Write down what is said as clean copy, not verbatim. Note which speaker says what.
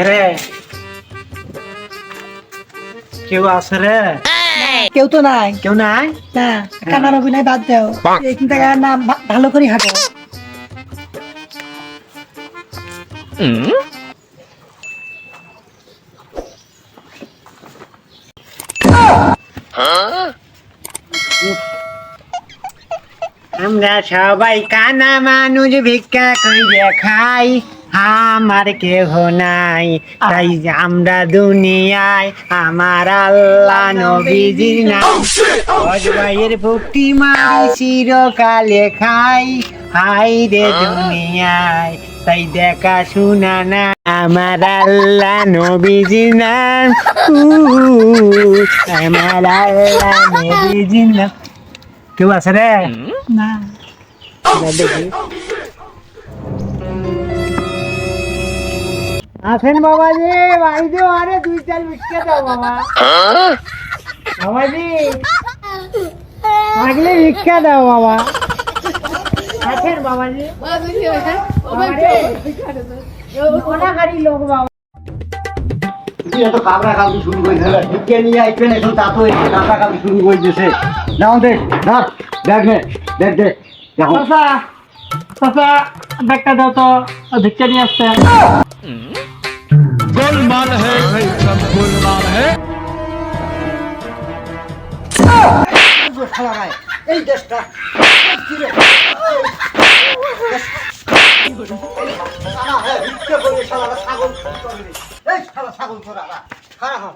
Speaker 1: রে কেউ আছে রে?
Speaker 2: কেউ তো নাই।
Speaker 1: কেউ নাই
Speaker 2: না, কানার অভিনয় বাদ দাও, এখান থেকে নাম ভালো করে হাঁটো।
Speaker 1: আমরা সবাই কানা মানুষ ভিক্ষা কইরে খাই, আমার কেহ নাই তাই আমরা দুনিয়ায়, আমার আল্লাহ নবীজির নাম ভাইয়ের ভক্তি মারি চিরকালে খাই, হাই রে দুনিয়ায় তাই দেখা শোনা না আমার আল্লাহ নবীজির নাম, আমার আল্লাহ নবীজির নাম। কেউ আছে রে?
Speaker 2: না,
Speaker 1: দেখি আছেন বাবাজি, বাড়িতে আরে 2-4 ভিক্ষা দাও বাবা। বাবাজি আগলে ভিক্ষা দাও বাবা। আছেন বাবাজি? ওনা গাড়ি লোক বাবা।
Speaker 3: এত কাবরা কাবরি শুরু করে দিলে, ভিক্ষা নিয়ে আইছেন এখন তা তো কাবরা কাবরি শুরু করে দিয়েছে। নাও দেখ, ধর, দেখ নে, দেখ দেখ, দেখো।
Speaker 2: চাচা চাচা ব্যাগটা দাও তো, ভিক্ষা নিয়ে আসছে।
Speaker 4: गोलमाल है भाई, सब गोलमाल है।
Speaker 3: এই দেশটা ছাগল ছাগল ছাগল ছাগল ছাগল